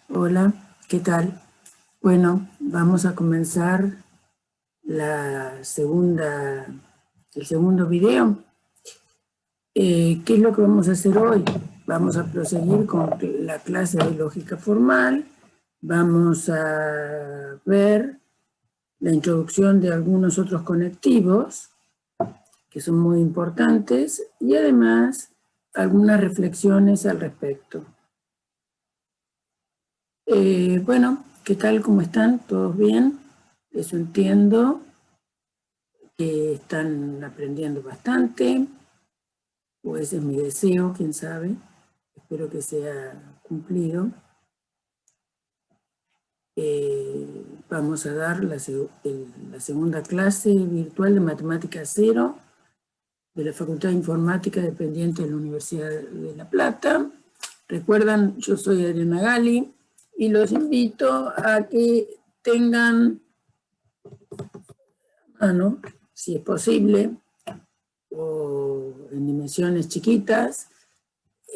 Hola, ¿qué tal? Bueno, vamos a comenzar el segundo video. ¿Qué es lo que vamos a hacer hoy? Vamos a proseguir con la clase de lógica formal. Vamos a ver la introducción de algunos otros conectivos que son muy importantes y además algunas reflexiones al respecto. Bueno, ¿qué tal? ¿Cómo están? ¿Todos bien? Eso entiendo que están aprendiendo bastante, o ese es mi deseo, quién sabe. Espero que sea cumplido. Vamos a dar la segunda clase virtual de Matemática Cero de la Facultad de Informática dependiente de la Universidad de La Plata. Recuerdan, yo soy Adriana Gali y los invito a que tengan mano, si es posible, o en dimensiones chiquitas,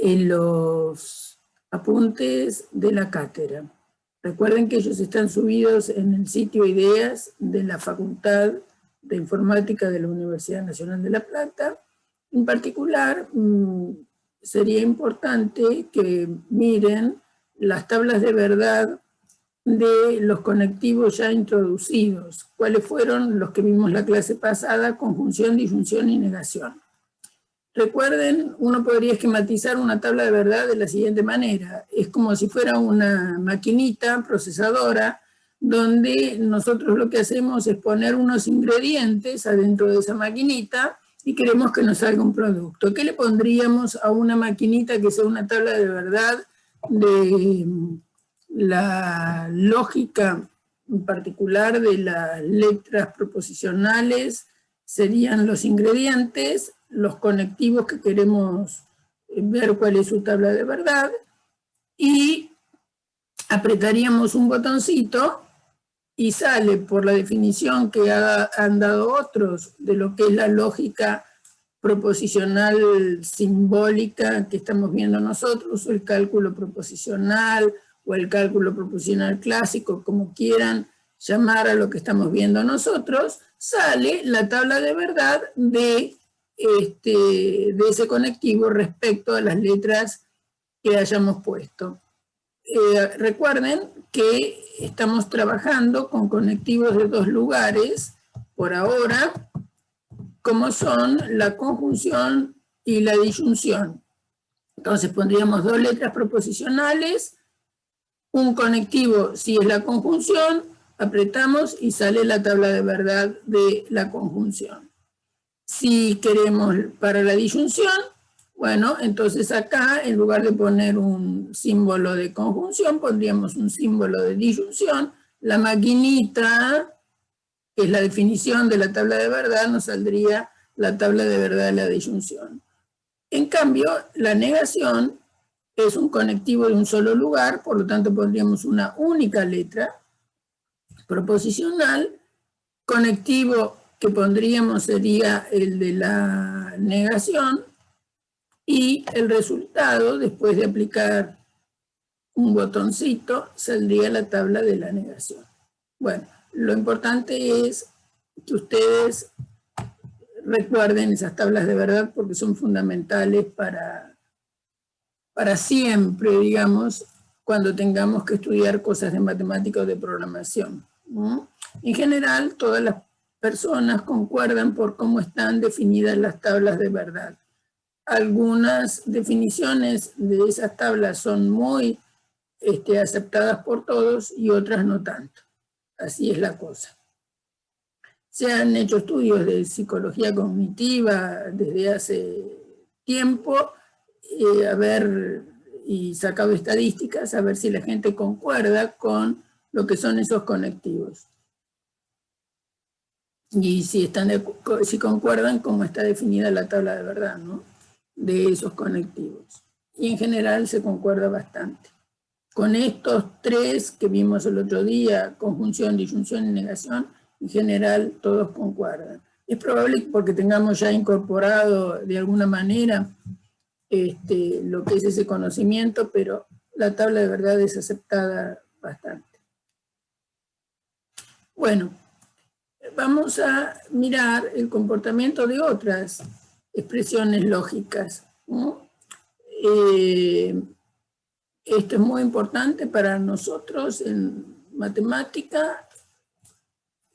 en los apuntes de la cátedra. Recuerden que ellos están subidos en el sitio Ideas de la Facultad de Informática de la Universidad Nacional de La Plata. En particular, sería importante que miren las tablas de verdad de los conectivos ya introducidos. ¿Cuáles fueron los que vimos la clase pasada? Conjunción, disyunción y negación. Recuerden, uno podría esquematizar una tabla de verdad de la siguiente manera. Es como si fuera una maquinita procesadora donde nosotros lo que hacemos es poner unos ingredientes adentro de esa maquinita y queremos que nos salga un producto. ¿Qué le pondríamos a una maquinita que sea una tabla de verdad de la lógica en particular de las letras proposicionales? Serían los ingredientes, los conectivos que queremos ver cuál es su tabla de verdad, y apretaríamos un botoncito y sale, por la definición que han dado otros de lo que es la lógica proposicional simbólica que estamos viendo nosotros, o el cálculo proposicional, o el cálculo proposicional clásico, como quieran llamar a lo que estamos viendo nosotros, sale la tabla de verdad de ese conectivo respecto a las letras que hayamos puesto. Recuerden que estamos trabajando con conectivos de dos lugares por ahora, como son la conjunción y la disyunción. Entonces pondríamos dos letras proposicionales, un conectivo si es la conjunción, apretamos y sale la tabla de verdad de la conjunción. Si queremos para la disyunción, bueno, entonces acá en lugar de poner un símbolo de conjunción, pondríamos un símbolo de disyunción. La maquinita, que es la definición de la tabla de verdad, nos saldría la tabla de verdad de la disyunción. En cambio, la negación es un conectivo de un solo lugar, por lo tanto pondríamos una única letra proposicional. Conectivo que pondríamos sería el de la negación, y el resultado, después de aplicar un botoncito, saldría la tabla de la negación. Bueno, lo importante es que ustedes recuerden esas tablas de verdad porque son fundamentales para siempre, digamos, cuando tengamos que estudiar cosas de matemática o de programación. En general, todas las personas concuerdan por cómo están definidas las tablas de verdad. Algunas definiciones de esas tablas son muy aceptadas por todos y otras no tanto. Así es la cosa. Se han hecho estudios de psicología cognitiva desde hace tiempo, y sacado estadísticas a ver si la gente concuerda con lo que son esos conectivos. Y si concuerdan cómo está definida la tabla de verdad, ¿no?, de esos conectivos. Y en general se concuerda bastante. Con estos tres que vimos el otro día, conjunción, disyunción y negación, en general todos concuerdan. Es probable porque tengamos ya incorporado de alguna manera lo que es ese conocimiento, pero la tabla de verdad es aceptada bastante. Bueno, vamos a mirar el comportamiento de otras expresiones lógicas, ¿no? Esto es muy importante para nosotros en matemática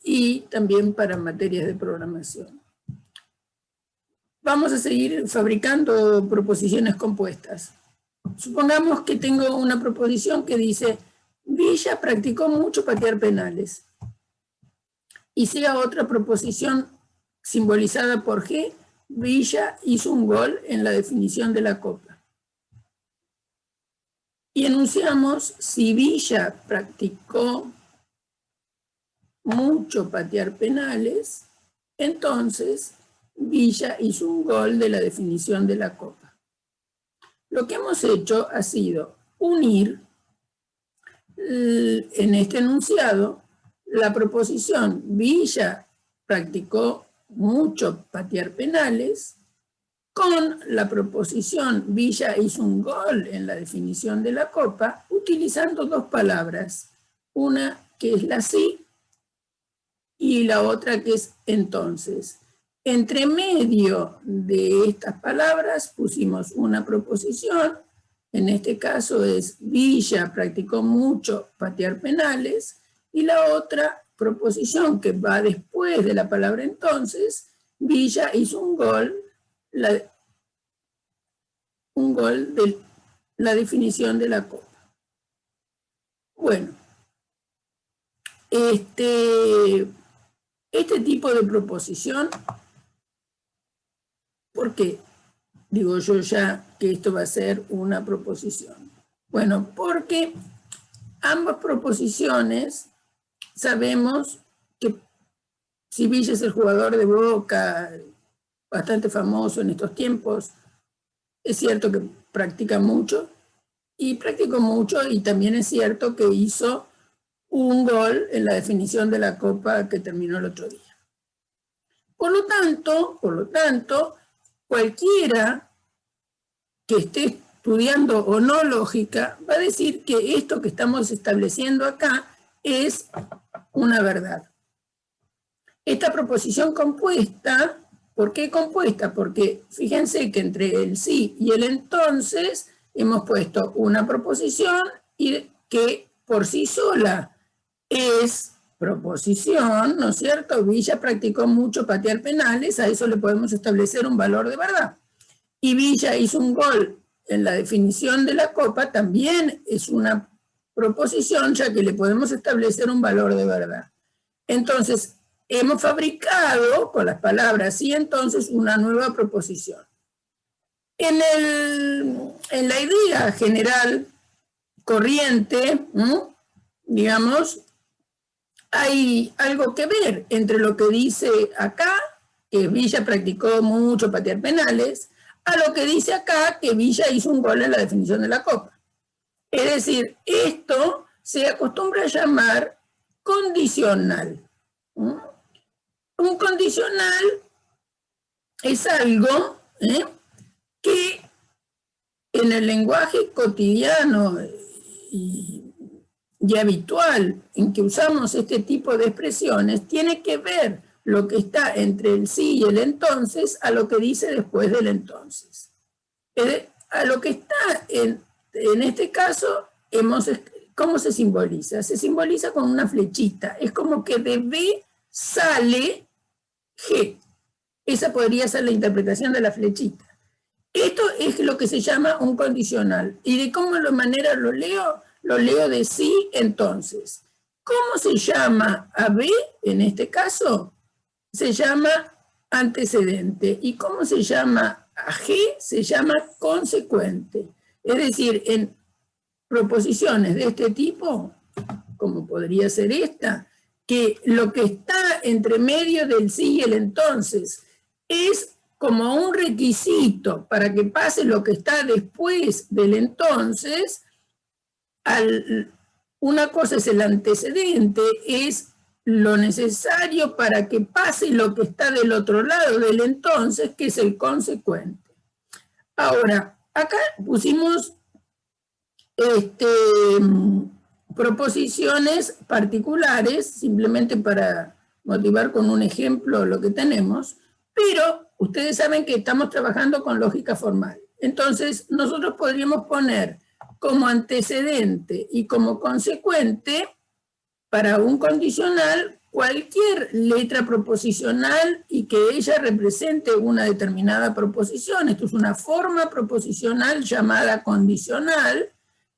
y también para materias de programación. Vamos a seguir fabricando proposiciones compuestas. Supongamos que tengo una proposición que dice: Villa practicó mucho patear penales. Y sea otra proposición simbolizada por G: Villa hizo un gol en la definición de la copa. Y enunciamos: si Villa practicó mucho patear penales, entonces Villa hizo un gol de la definición de la copa. Lo que hemos hecho ha sido unir en este enunciado la proposición Villa practicó mucho patear penales con la proposición Villa hizo un gol en la definición de la copa, utilizando dos palabras, una que es la sí y la otra que es entonces. Entre medio de estas palabras pusimos una proposición, en este caso es Villa practicó mucho patear penales, y la otra proposición que va después de la palabra entonces, Villa hizo un gol de la definición de la copa. Bueno, este tipo de proposición, ¿por qué digo yo ya que esto va a ser una proposición? Bueno, porque ambas proposiciones sabemos que si Villa es el jugador de Boca, bastante famoso en estos tiempos, es cierto que practica mucho, y practicó mucho, y también es cierto que hizo un gol en la definición de la copa que terminó el otro día. Por lo tanto, cualquiera que esté estudiando o no lógica va a decir que esto que estamos estableciendo acá es una verdad. Esta proposición compuesta, ¿por qué compuesta? Porque fíjense que entre el sí y el entonces hemos puesto una proposición y que por sí sola es proposición, ¿no es cierto? Villa practicó mucho patear penales, a eso le podemos establecer un valor de verdad. Y Villa hizo un gol en la definición de la copa, también es una proposición, ya que le podemos establecer un valor de verdad. Entonces, hemos fabricado con las palabras y entonces una nueva proposición. En la idea general corriente, digamos, hay algo que ver entre lo que dice acá, que Villa practicó mucho patear penales, a lo que dice acá, que Villa hizo un gol en la definición de la copa. Es decir, esto se acostumbra a llamar condicional. Un condicional es algo que en el lenguaje cotidiano y habitual en que usamos este tipo de expresiones tiene que ver lo que está entre el sí y el entonces a lo que dice después del entonces. A lo que está en este caso, ¿cómo se simboliza? Se simboliza con una flechita. Es como que de B sale G. Esa podría ser la interpretación de la flechita. Esto es lo que se llama un condicional. ¿Y de cómo manera lo leo? Lo leo de sí, entonces. ¿Cómo se llama a B en este caso? Se llama antecedente. ¿Y cómo se llama a G? Se llama consecuente. Es decir, en proposiciones de este tipo, como podría ser esta, que lo que está entre medio del sí y el entonces es como un requisito para que pase lo que está después del entonces. Una cosa es el antecedente, es lo necesario para que pase lo que está del otro lado del entonces, que es el consecuente. Ahora, acá pusimos proposiciones particulares, simplemente para motivar con un ejemplo lo que tenemos, pero ustedes saben que estamos trabajando con lógica formal. Entonces, nosotros podríamos poner como antecedente y como consecuente para un condicional cualquier letra proposicional y que ella represente una determinada proposición. Esto es una forma proposicional llamada condicional,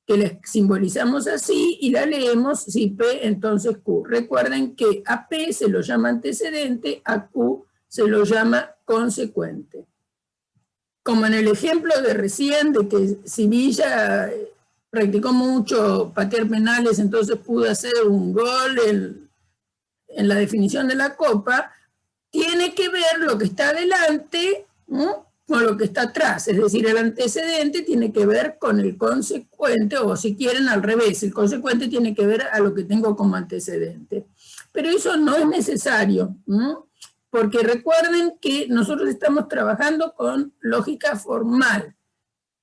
que la simbolizamos así y la leemos si P, entonces Q. Recuerden que a P se lo llama antecedente, a Q se lo llama consecuente. Como en el ejemplo de recién, de que si Villa practicó mucho patear penales, entonces pudo hacer un gol en la definición de la Copa, tiene que ver lo que está adelante, ¿no?, con lo que está atrás. Es decir, el antecedente tiene que ver con el consecuente, o si quieren al revés, el consecuente tiene que ver a lo que tengo como antecedente. Pero eso no es necesario, ¿no?, porque recuerden que nosotros estamos trabajando con lógica formal.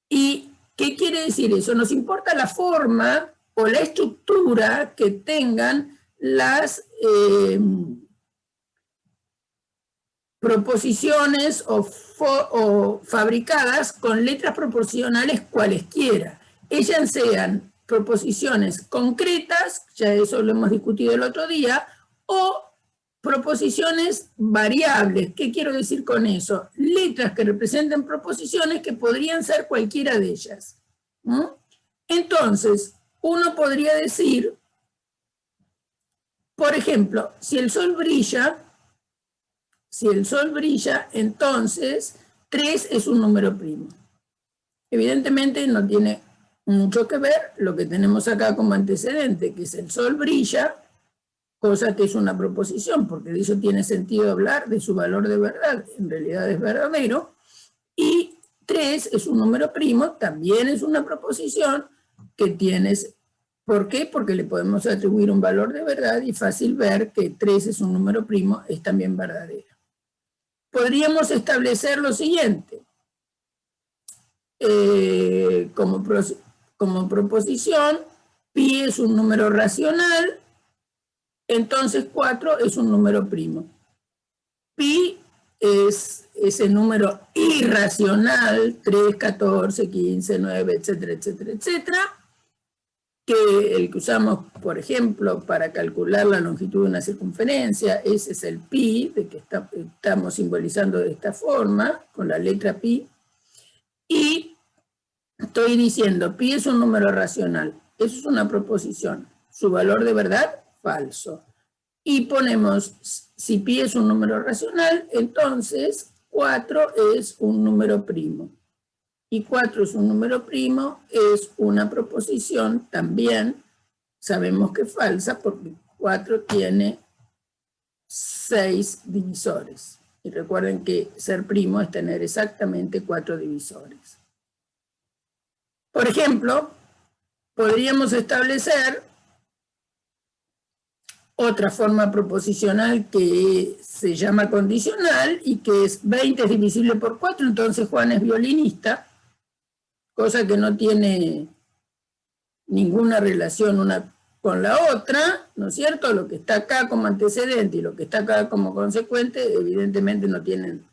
¿Y qué quiere decir eso? Nos importa la forma o la estructura que tengan las proposiciones o fabricadas con letras proposicionales cualesquiera. Ellas sean proposiciones concretas, ya eso lo hemos discutido el otro día, o proposiciones variables. ¿Qué quiero decir con eso? Letras que representen proposiciones que podrían ser cualquiera de ellas. Entonces, uno podría decir, por ejemplo, si el sol brilla, entonces 3 es un número primo. Evidentemente no tiene mucho que ver lo que tenemos acá como antecedente, que es el sol brilla, cosa que es una proposición, porque de eso tiene sentido hablar de su valor de verdad, en realidad es verdadero, y 3 es un número primo, también es una proposición que tienes. ¿Por qué? Porque le podemos atribuir un valor de verdad y fácil ver que 3 es un número primo, es también verdadero. Podríamos establecer lo siguiente, como proposición, pi es un número racional, entonces 4 es un número primo. Pi es ese número irracional, 3, 14, 15, 9, etcétera, etcétera, etcétera, que el que usamos, por ejemplo, para calcular la longitud de una circunferencia, ese es el pi, de que estamos simbolizando de esta forma, con la letra pi, y estoy diciendo, pi es un número racional, eso es una proposición, su valor de verdad, falso. Y ponemos, si pi es un número racional, entonces 4 es un número primo. Y 4 es un número primo, es una proposición también, sabemos que es falsa, porque 4 tiene 6 divisores. Y recuerden que ser primo es tener exactamente 4 divisores. Por ejemplo, podríamos establecer otra forma proposicional que se llama condicional y que es 20 es divisible por 4, entonces Juan es violinista, cosa que no tiene ninguna relación una con la otra, ¿no es cierto? Lo que está acá como antecedente y lo que está acá como consecuente evidentemente no tienen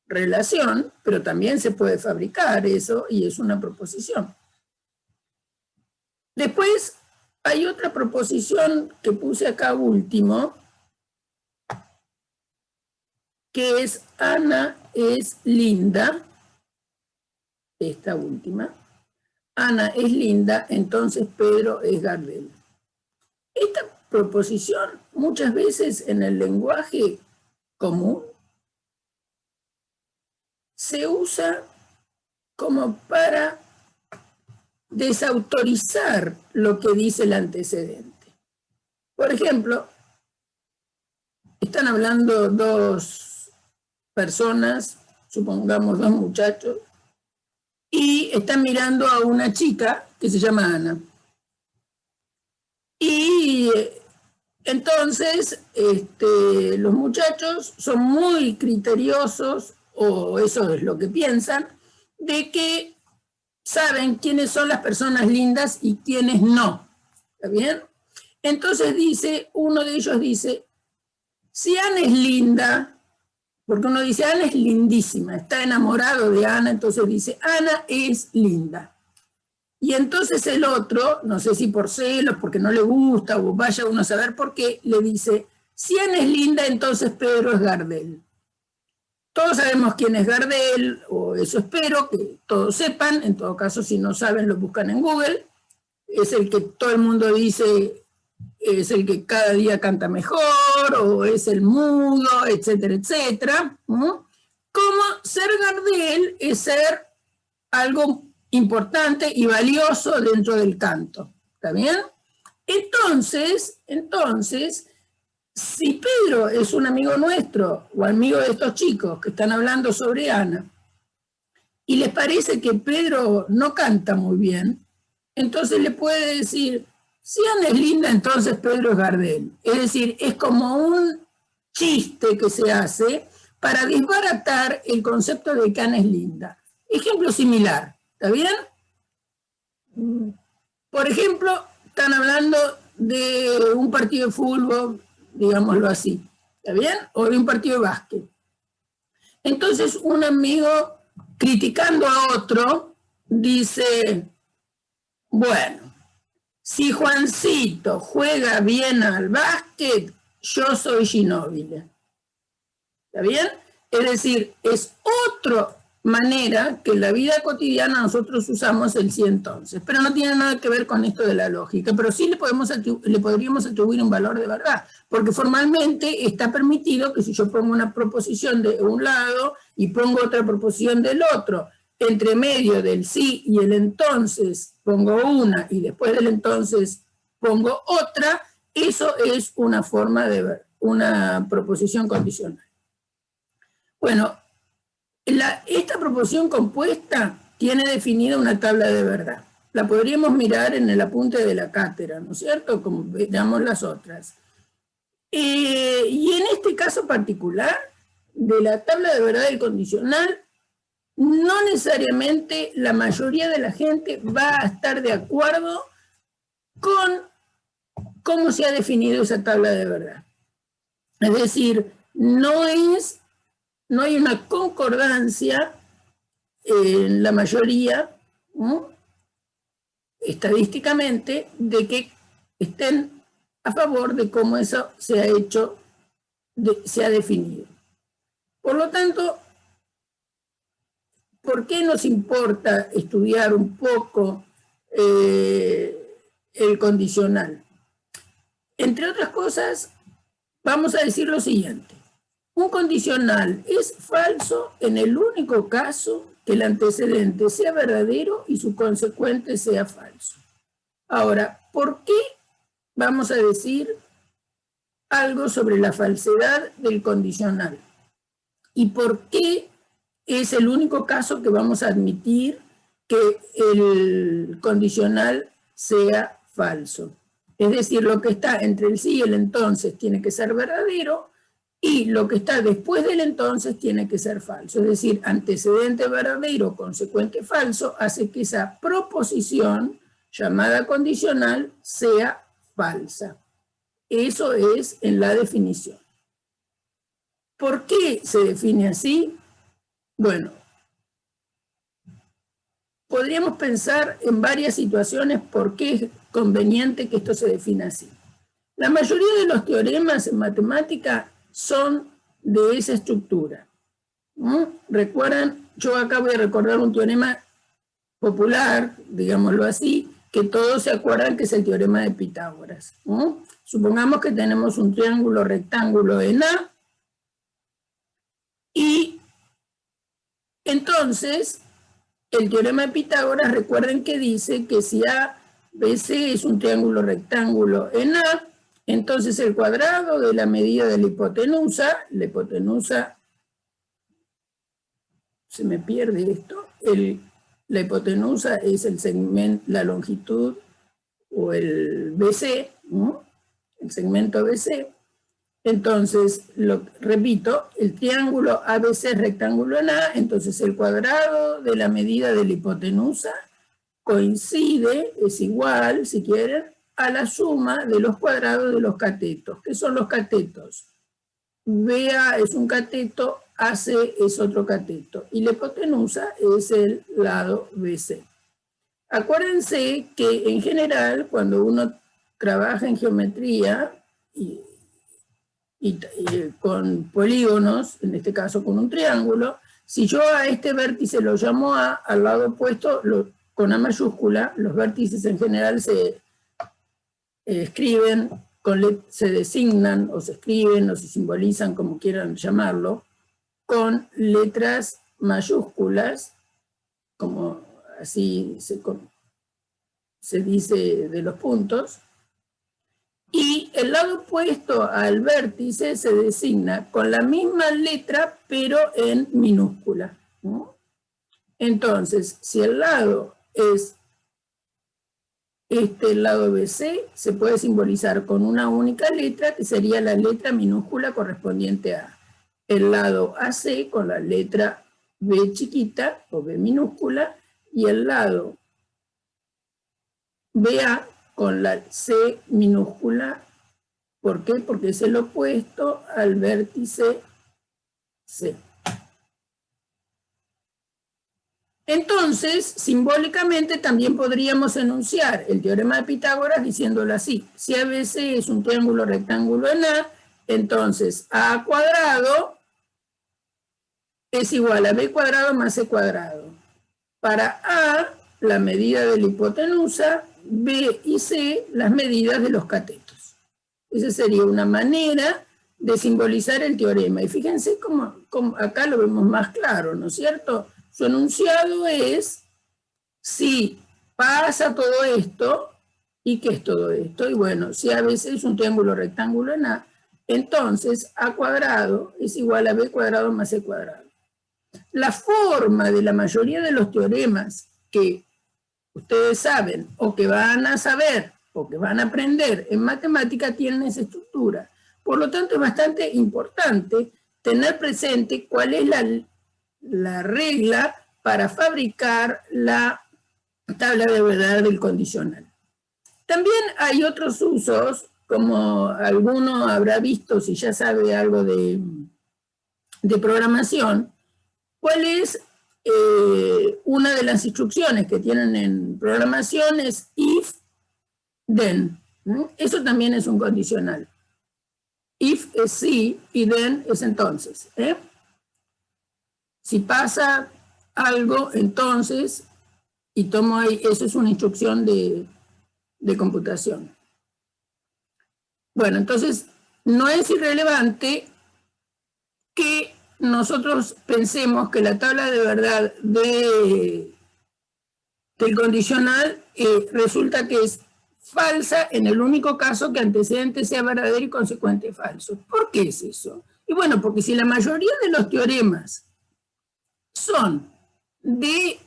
relación, pero también se puede fabricar eso y es una proposición. Después hay otra proposición que puse acá último, que es Ana es linda, esta última. Ana es linda, entonces Pedro es Gardel. Esta proposición muchas veces en el lenguaje común se usa como para desautorizar lo que dice el antecedente. Por ejemplo, están hablando dos personas, supongamos 2 muchachos, y están mirando a una chica que se llama Ana. Y entonces los muchachos son muy criteriosos, o eso es lo que piensan, de que saben quiénes son las personas lindas y quiénes no. ¿Está bien? Entonces uno de ellos dice, si Ana es linda, porque uno dice, Ana es lindísima, está enamorado de Ana, entonces dice, Ana es linda. Y entonces el otro, no sé si por celos, porque no le gusta, o vaya uno a saber por qué, le dice, si Ana es linda, entonces Pedro es Gardel. Todos sabemos quién es Gardel, o eso espero que todos sepan, en todo caso si no saben lo buscan en Google, es el que todo el mundo dice es el que cada día canta mejor, o es el mudo, etcétera, etcétera. Como ser Gardel es ser algo importante y valioso dentro del canto. ¿Está bien? Entonces, si Pedro es un amigo nuestro o amigo de estos chicos que están hablando sobre Ana y les parece que Pedro no canta muy bien, entonces le puede decir, si Ana es linda, entonces Pedro es Gardel. Es decir, es como un chiste que se hace para desbaratar el concepto de que Ana es linda. Ejemplo similar, ¿está bien? Por ejemplo, están hablando de un partido de fútbol, digámoslo así, ¿está bien? O de un partido de básquet. Entonces un amigo, criticando a otro, dice, bueno, si Juancito juega bien al básquet, yo soy Ginóbili. ¿Está bien? Es decir, es otra manera que en la vida cotidiana nosotros usamos el sí entonces, pero no tiene nada que ver con esto de la lógica, pero sí le podríamos atribuir un valor de verdad, porque formalmente está permitido que si yo pongo una proposición de un lado y pongo otra proposición del otro, entre medio del sí y el entonces pongo una y después del entonces pongo otra, eso es una forma de ver, una proposición condicional. Bueno, esta proposición compuesta tiene definida una tabla de verdad. La podríamos mirar en el apunte de la cátedra, ¿no es cierto? Como veamos las otras. Y en este caso particular, de la tabla de verdad del condicional, no necesariamente la mayoría de la gente va a estar de acuerdo con cómo se ha definido esa tabla de verdad. Es decir, no hay una concordancia en la mayoría, ¿no?, estadísticamente, de que estén a favor de cómo eso se ha hecho, se ha definido. Por lo tanto, ¿por qué nos importa estudiar un poco el condicional? Entre otras cosas, vamos a decir lo siguiente. Un condicional es falso en el único caso que el antecedente sea verdadero y su consecuente sea falso. Ahora, ¿por qué vamos a decir algo sobre la falsedad del condicional? ¿Y por qué es el único caso que vamos a admitir que el condicional sea falso? Es decir, lo que está entre el sí y el entonces tiene que ser verdadero, y lo que está después del entonces tiene que ser falso. Es decir, antecedente verdadero, consecuente falso, hace que esa proposición llamada condicional sea falsa. Eso es en la definición. ¿Por qué se define así? Bueno, podríamos pensar en varias situaciones por qué es conveniente que esto se defina así. La mayoría de los teoremas en matemática son de esa estructura. Recuerdan, yo acá voy a recordar un teorema popular, digámoslo así, que todos se acuerdan que es el teorema de Pitágoras. Supongamos que tenemos un triángulo rectángulo en A, y entonces el teorema de Pitágoras, recuerden que dice que si ABC es un triángulo rectángulo en A, entonces el cuadrado de la medida de la hipotenusa, se me pierde esto, la hipotenusa es el segmento, la longitud o el BC, ¿no?, el segmento BC. Entonces, repito, el triángulo ABC es rectángulo en A, entonces el cuadrado de la medida de la hipotenusa coincide, es igual, si quieren, a la suma de los cuadrados de los catetos. ¿Qué son los catetos? BA es un cateto, AC es otro cateto, y la hipotenusa es el lado BC. Acuérdense que en general, cuando uno trabaja en geometría y con polígonos, en este caso con un triángulo, si yo a este vértice lo llamo A, al lado opuesto, con A mayúscula, los vértices en general se escriben, se designan o se escriben o se simbolizan, como quieran llamarlo, con letras mayúsculas, como así se dice de los puntos, y el lado opuesto al vértice se designa con la misma letra, pero en minúscula, ¿no? Entonces, si el lado es el lado BC, se puede simbolizar con una única letra, que sería la letra minúscula correspondiente a el lado AC con la letra B chiquita o B minúscula, y el lado BA con la C minúscula. ¿Por qué? Porque es el opuesto al vértice C. Entonces, simbólicamente también podríamos enunciar el teorema de Pitágoras diciéndolo así. Si ABC es un triángulo rectángulo en A, entonces A cuadrado es igual a B cuadrado más C cuadrado. Para A, la medida de la hipotenusa, B y C, las medidas de los catetos. Esa sería una manera de simbolizar el teorema. Y fíjense cómo acá lo vemos más claro, ¿no es cierto? Su enunciado es si pasa todo esto, ¿y qué es todo esto? Y bueno, si ABC es un triángulo rectángulo en A, entonces A cuadrado es igual a B cuadrado más C cuadrado. La forma de la mayoría de los teoremas que ustedes saben, o que van a saber, o que van a aprender en matemática, tienen esa estructura. Por lo tanto, es bastante importante tener presente cuál es la regla para fabricar la tabla de verdad del condicional. También hay otros usos, como alguno habrá visto si ya sabe algo de programación. ¿Cuál es una de las instrucciones que tienen en programación? Es if, then. Eso también es un condicional. If es sí y then es entonces. Si pasa algo, entonces, y tomo ahí, eso es una instrucción de computación. Bueno, entonces, no es irrelevante que nosotros pensemos que la tabla de verdad del condicional resulta que es falsa en el único caso que antecedente sea verdadero y consecuente falso. ¿Por qué es eso? Y bueno, porque si la mayoría de los teoremas son de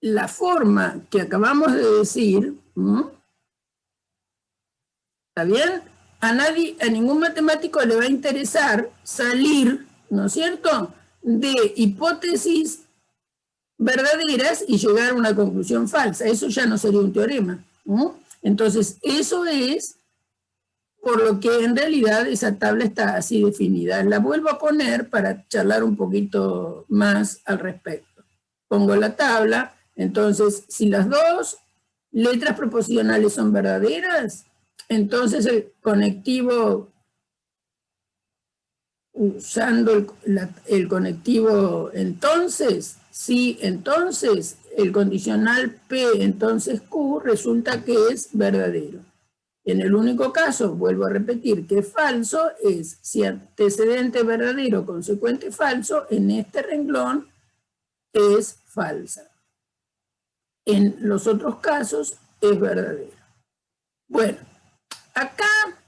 la forma que acabamos de decir, ¿está bien? A ningún matemático le va a interesar salir, ¿no es cierto?, de hipótesis verdaderas y llegar a una conclusión falsa. Eso ya no sería un teorema, ¿no? Entonces, eso es por lo que en realidad esa tabla está así definida. La vuelvo a poner para charlar un poquito más al respecto. Pongo la tabla, entonces, si las dos letras proposicionales son verdaderas, entonces el conectivo, usando el conectivo entonces, sí, entonces, el condicional P, entonces Q, resulta que es verdadero. En el único caso, vuelvo a repetir, que es falso, es si antecedente verdadero, consecuente falso, en este renglón es falsa. En los otros casos es verdadero. Bueno, acá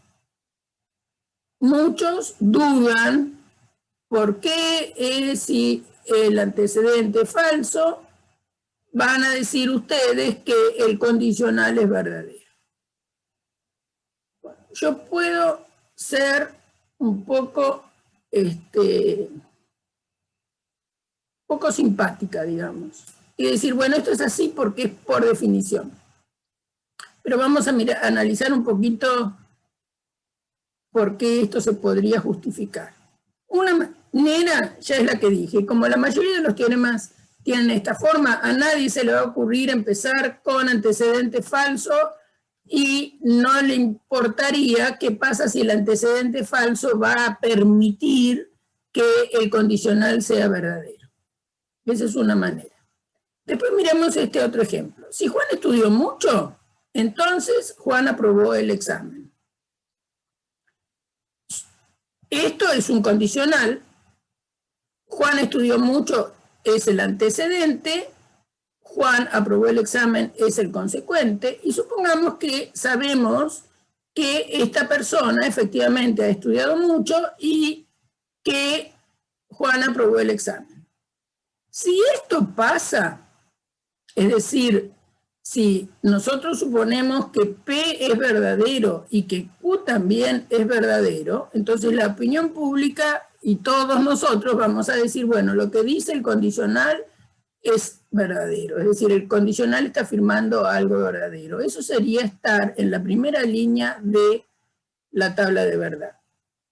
muchos dudan por qué si el antecedente es falso, van a decir ustedes que el condicional es verdadero. Bueno, yo puedo ser un poco, poco simpática, digamos. y decir, bueno, esto es así porque es por definición. Pero vamos a analizar un poquito por qué esto se podría justificar. Una manera ya es la que dije, como la mayoría de los teoremas tienen esta forma, a nadie se le va a ocurrir empezar con antecedente falso y no le importaría qué pasa si el antecedente falso va a permitir que el condicional sea verdadero. Esa es una manera. Después miremos este otro ejemplo. Si Juan estudió mucho, entonces Juan aprobó el examen. Esto es un condicional. Juan estudió mucho es el antecedente, Juan aprobó el examen es el consecuente, y supongamos que sabemos que esta persona efectivamente ha estudiado mucho y que Juan aprobó el examen. Si esto pasa, es decir, si nosotros suponemos que P es verdadero y que Q también es verdadero, entonces la opinión pública y todos nosotros vamos a decir, bueno, lo que dice el condicional es verdadero, es decir, el condicional está afirmando algo verdadero. Eso sería estar en la primera línea de la tabla de verdad,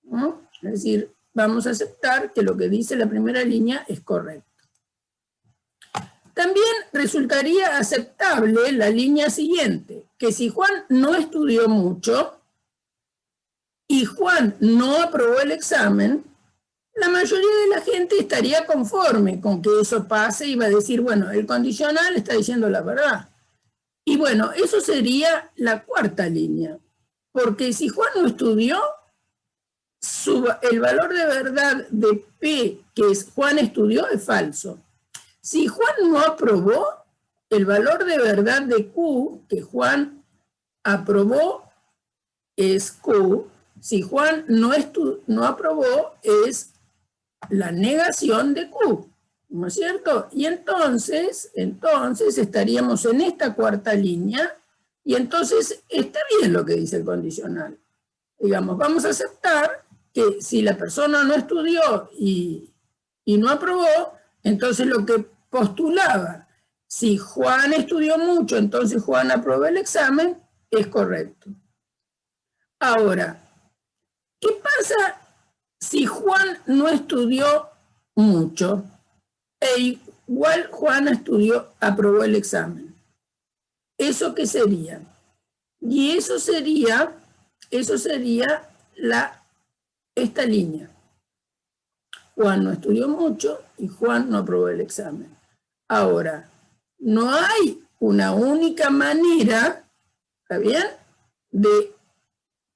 ¿no? Es decir, vamos a aceptar que lo que dice la primera línea es correcto. También resultaría aceptable la línea siguiente, que si Juan no estudió mucho y Juan no aprobó el examen, la mayoría de la gente estaría conforme con que eso pase y va a decir, bueno, el condicional está diciendo la verdad. Y bueno, eso sería la cuarta línea, porque si Juan no estudió, el valor de verdad de P, que es Juan estudió, es falso. Si Juan no aprobó, el valor de verdad de Q, que Juan aprobó, es Q. Si Juan no aprobó, es la negación de Q, ¿no es cierto? Y entonces estaríamos en esta cuarta línea, y entonces está bien lo que dice el condicional. Digamos, vamos a aceptar que si la persona no estudió y no aprobó, entonces lo que postulaba, si Juan estudió mucho, entonces Juan aprobó el examen, es correcto. Ahora, ¿qué pasa si Juan no estudió mucho e igual Juan aprobó el examen? ¿Eso qué sería? Y eso sería esta línea. Juan no estudió mucho y Juan no aprobó el examen. Ahora, no hay una única manera, ¿está bien?, de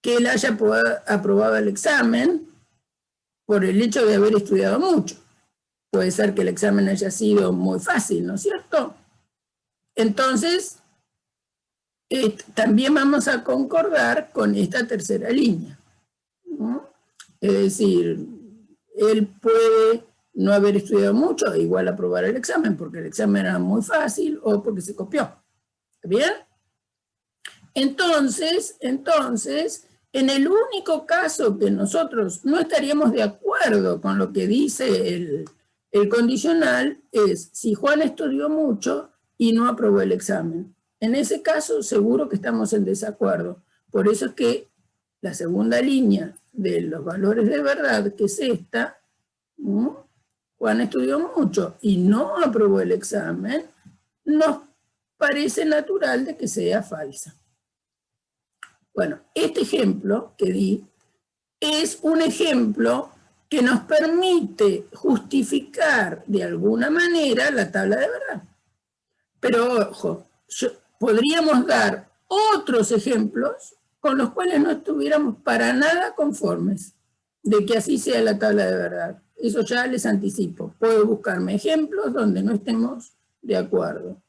que él haya aprobado el examen por el hecho de haber estudiado mucho. Puede ser que el examen haya sido muy fácil, ¿no es cierto? Entonces, también vamos a concordar con esta tercera línea, ¿no? Es decir, él puede no haber estudiado mucho e igual aprobar el examen porque el examen era muy fácil o porque se copió. ¿Está bien? Entonces, en el único caso que nosotros no estaríamos de acuerdo con lo que dice el condicional es si Juan estudió mucho y no aprobó el examen. En ese caso, seguro que estamos en desacuerdo. Por eso es que la segunda línea de los valores de verdad, que es esta, ¿no? Juan estudió mucho y no aprobó el examen, nos parece natural de que sea falsa. Bueno, este ejemplo que di es un ejemplo que nos permite justificar de alguna manera la tabla de verdad. Pero ojo, podríamos dar otros ejemplos con los cuales no estuviéramos para nada conformes de que así sea la tabla de verdad. Eso ya les anticipo. Puedo buscarme ejemplos donde no estemos de acuerdo.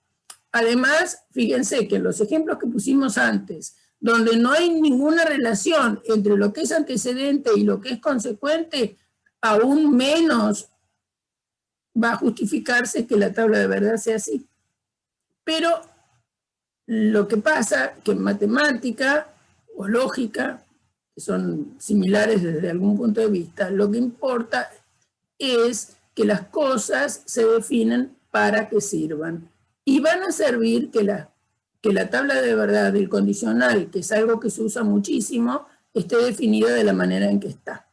Además, fíjense que los ejemplos que pusimos antes, donde no hay ninguna relación entre lo que es antecedente y lo que es consecuente, aún menos va a justificarse que la tabla de verdad sea así. Pero lo que pasa que en matemática o lógica, que son similares desde algún punto de vista, lo que importa es que las cosas se definen para que sirvan. Y van a servir que la tabla de verdad del condicional, que es algo que se usa muchísimo, esté definida de la manera en que está.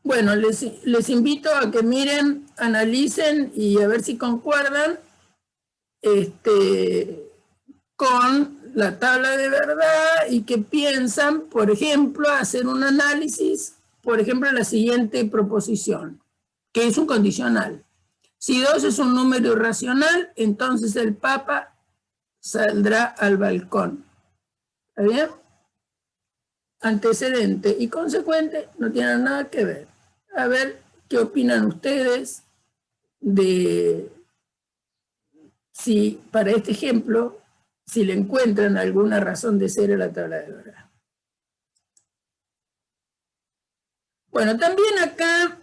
Bueno, les invito a que miren, analicen y a ver si concuerdan con la tabla de verdad y que piensan, por ejemplo, hacer un análisis, por ejemplo, la siguiente proposición, que es un condicional. Si 2 es un número irracional, entonces el Papa saldrá al balcón. ¿Está bien? Antecedente y consecuente no tienen nada que ver. A ver qué opinan ustedes de si para este ejemplo, si le encuentran alguna razón de ser a la tabla de verdad. Bueno, también acá,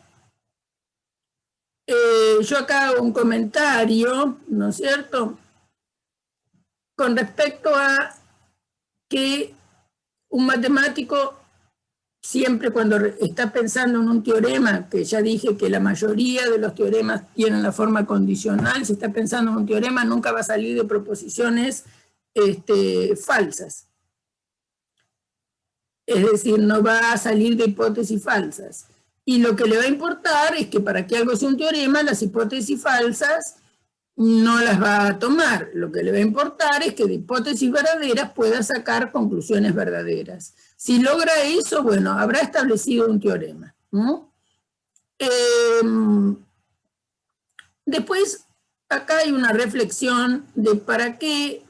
yo acá hago un comentario, ¿no es cierto?, con respecto a que un matemático siempre cuando está pensando en un teorema, que ya dije que la mayoría de los teoremas tienen la forma condicional, si está pensando en un teorema nunca va a salir de proposiciones falsas. Es decir, no va a salir de hipótesis falsas. Y lo que le va a importar es que para que algo sea un teorema, las hipótesis falsas no las va a tomar. Lo que le va a importar es que de hipótesis verdaderas pueda sacar conclusiones verdaderas. Si logra eso, bueno, habrá establecido un teorema, ¿no? Después, acá hay una reflexión de para qué,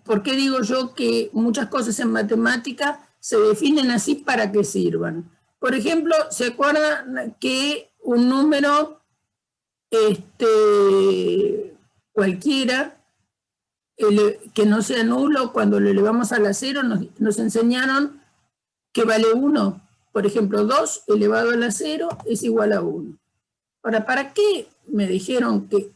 por qué digo yo que muchas cosas en matemática se definen así para que sirvan. Por ejemplo, ¿se acuerdan que un número cualquiera que no sea nulo, cuando lo elevamos a la cero, nos enseñaron que vale 1? Por ejemplo, 2 elevado a la 0 es igual a 1. Ahora, ¿para qué me dijeron que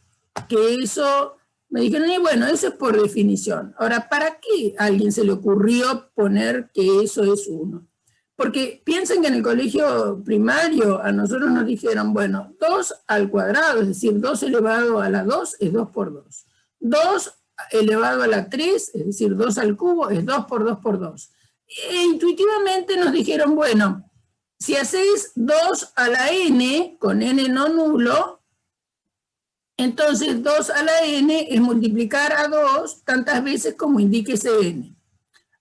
eso? Me dijeron, y bueno, eso es por definición. Ahora, ¿para qué a alguien se le ocurrió poner que eso es 1? Porque piensen que en el colegio primario a nosotros nos dijeron, bueno, 2 al cuadrado, es decir, 2 elevado a la 2 es 2 por 2. 2 elevado a la 3, es decir, 2 al cubo es 2 por 2 por 2. E intuitivamente nos dijeron, bueno, si haces 2 a la n, con n no nulo, entonces 2 a la n es multiplicar a 2 tantas veces como indique ese n.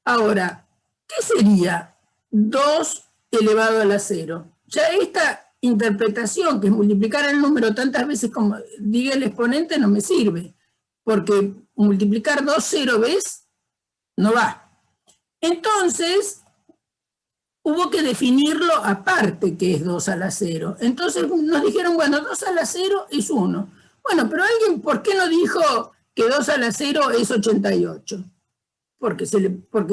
Ahora, ¿qué sería 2 elevado a la 0? Ya esta interpretación, que es multiplicar el número tantas veces como diga el exponente, no me sirve, porque multiplicar 2 0 veces no va. Entonces, hubo que definirlo aparte, que es 2 a la 0. Entonces nos dijeron, bueno, 2 a la 0 es 1. Bueno, pero alguien, ¿por qué no dijo que 2 a la 0 es 88? Porque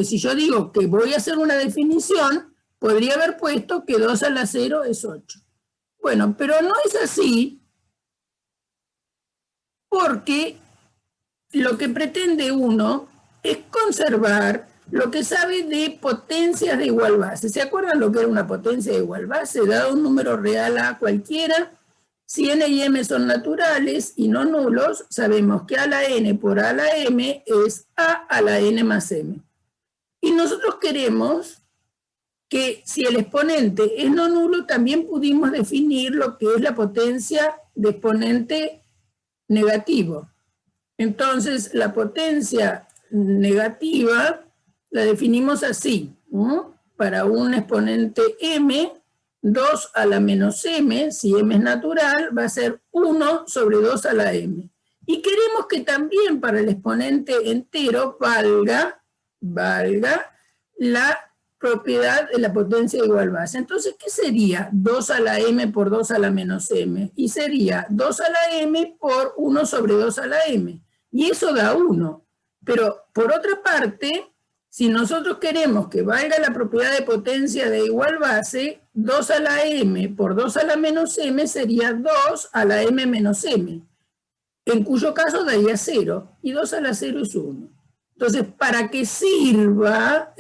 si yo digo que voy a hacer una definición, podría haber puesto que 2 a la 0 es 8. Bueno, pero no es así, porque lo que pretende uno es conservar lo que sabe de potencias de igual base. ¿Se acuerdan lo que era una potencia de igual base? Dado un número real a cualquiera, si n y m son naturales y no nulos, sabemos que a la n por a la m es a la n más m. Y nosotros queremos que si el exponente es no nulo, también pudimos definir lo que es la potencia de exponente negativo. Entonces, la potencia negativa la definimos así, ¿no? Para un exponente m, 2 a la menos m, si m es natural, va a ser 1 sobre 2 a la m. Y queremos que también para el exponente entero valga la propiedad de la potencia de igual base. Entonces, ¿qué sería 2 a la m por 2 a la menos m? Y sería 2 a la m por 1 sobre 2 a la m. Y eso da 1. Pero, por otra parte, si nosotros queremos que valga la propiedad de potencia de igual base, 2 a la m por 2 a la menos m sería 2 a la m menos m, en cuyo caso daría 0, y 2 a la 0 es 1. Entonces, para que sirva,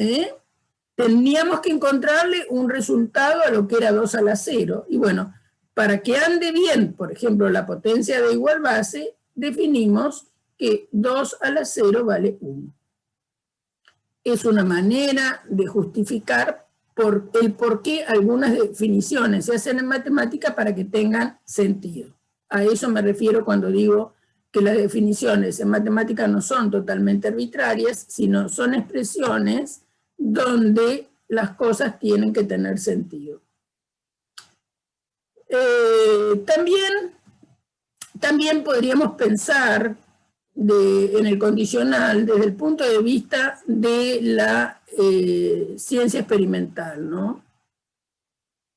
tendríamos que encontrarle un resultado a lo que era 2 a la 0. Y bueno, para que ande bien, por ejemplo, la potencia de igual base, definimos que 2 a la 0 vale 1. Es una manera de justificar el por qué algunas definiciones se hacen en matemática para que tengan sentido. A eso me refiero cuando digo que las definiciones en matemática no son totalmente arbitrarias, sino son expresiones donde las cosas tienen que tener sentido. También podríamos pensar en el condicional desde el punto de vista de la ciencia experimental, ¿no?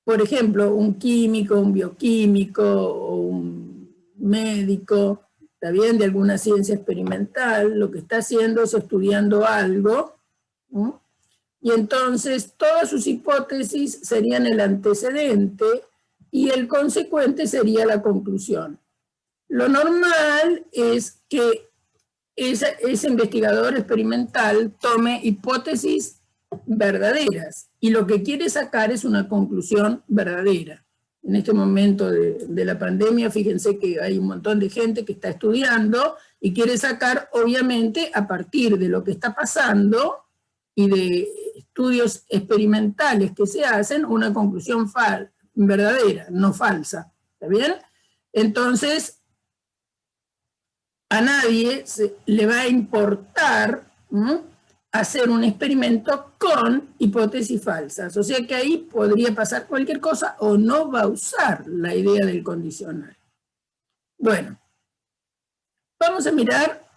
Por ejemplo, un químico, un bioquímico o un médico, ¿está bien?, de alguna ciencia experimental, lo que está haciendo es estudiando algo, ¿no? Y entonces todas sus hipótesis serían el antecedente y el consecuente sería la conclusión. Lo normal es que ese investigador experimental tome hipótesis verdaderas y lo que quiere sacar es una conclusión verdadera. En este momento de la pandemia, fíjense que hay un montón de gente que está estudiando y quiere sacar, obviamente, a partir de lo que está pasando y de estudios experimentales que se hacen, una conclusión verdadera, no falsa. ¿Está bien? Entonces, a nadie le va a importar hacer un experimento con hipótesis falsas. O sea que ahí podría pasar cualquier cosa o no va a usar la idea del condicional. Bueno, vamos a mirar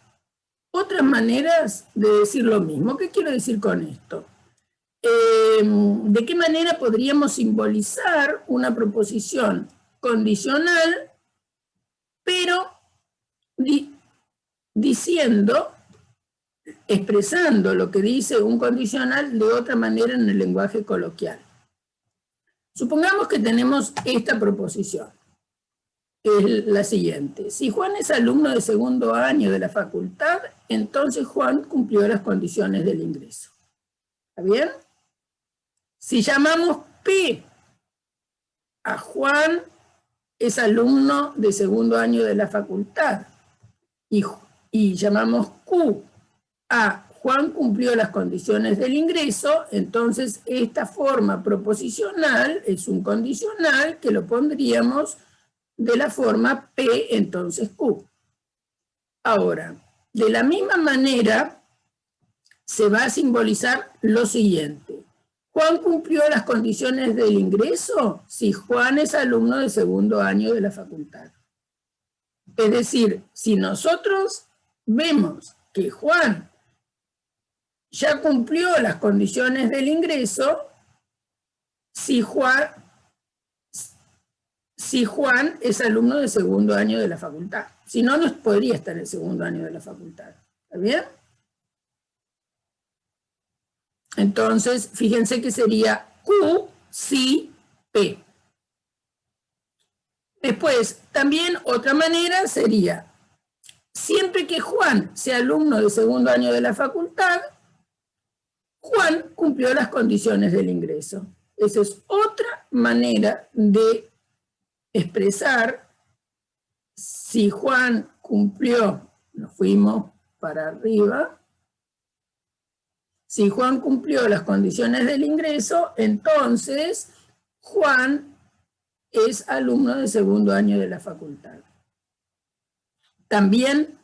otras maneras de decir lo mismo. ¿Qué quiero decir con esto? ¿De qué manera podríamos simbolizar una proposición condicional, pero expresando lo que dice un condicional de otra manera en el lenguaje coloquial? Supongamos que tenemos esta proposición, que es la siguiente. Si Juan es alumno de segundo año de la facultad, entonces Juan cumplió las condiciones del ingreso. ¿Está bien? Si llamamos P a Juan es alumno de segundo año de la facultad y llamamos Q a Juan cumplió las condiciones del ingreso, entonces esta forma proposicional es un condicional que lo pondríamos de la forma P, entonces Q. Ahora, de la misma manera se va a simbolizar lo siguiente. ¿Juan cumplió las condiciones del ingreso? Si Juan es alumno de segundo año de la facultad. Es decir, si nosotros vemos que Juan ya cumplió las condiciones del ingreso, si Juan es alumno de segundo año de la facultad. Si no, no podría estar en el segundo año de la facultad. ¿Está bien? Entonces, fíjense que sería Q, si, P. Después, también otra manera sería, siempre que Juan sea alumno de segundo año de la facultad, Juan cumplió las condiciones del ingreso. Esa es otra manera de expresar si Juan cumplió, nos fuimos para arriba, si Juan cumplió las condiciones del ingreso, entonces Juan es alumno de segundo año de la facultad. También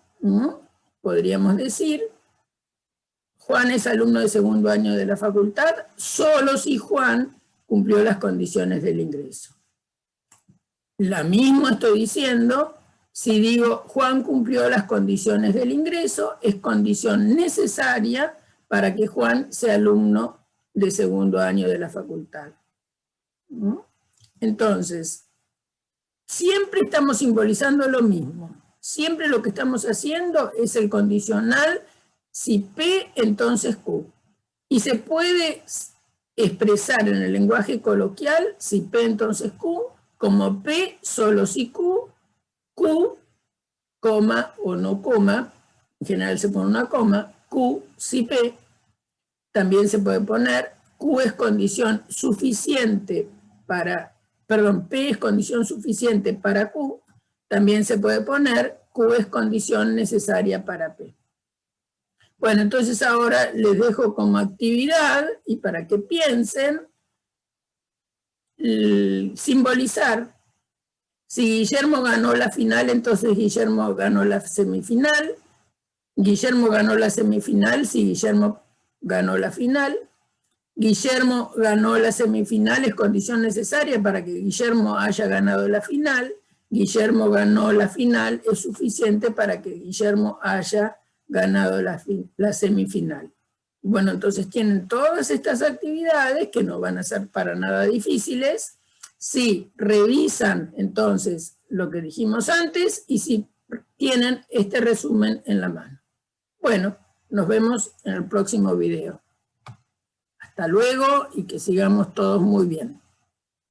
podríamos decir, Juan es alumno de segundo año de la facultad, solo si Juan cumplió las condiciones del ingreso. La misma estoy diciendo, si digo Juan cumplió las condiciones del ingreso, es condición necesaria para que Juan sea alumno de segundo año de la facultad. Entonces, siempre estamos simbolizando lo mismo. Siempre lo que estamos haciendo es el condicional, si P, entonces Q. Y se puede expresar en el lenguaje coloquial, si P, entonces Q, como P, solo si Q, Q, coma o no coma, en general se pone una coma, Q si P, también se puede poner Q es condición suficiente para, perdón, P es condición suficiente para Q, también se puede poner Q es condición necesaria para P. Bueno, entonces ahora les dejo como actividad y para que piensen, simbolizar. Si Guillermo ganó la final, entonces Guillermo ganó la semifinal. Guillermo ganó la semifinal si Guillermo ganó la final. Guillermo ganó la semifinal, es condición necesaria para que Guillermo haya ganado la final. Guillermo ganó la final, es suficiente para que Guillermo haya ganado la semifinal. Bueno, entonces tienen todas estas actividades que no van a ser para nada difíciles si revisan entonces lo que dijimos antes y si tienen este resumen en la mano. Bueno, nos vemos en el próximo video. Hasta luego y que sigamos todos muy bien.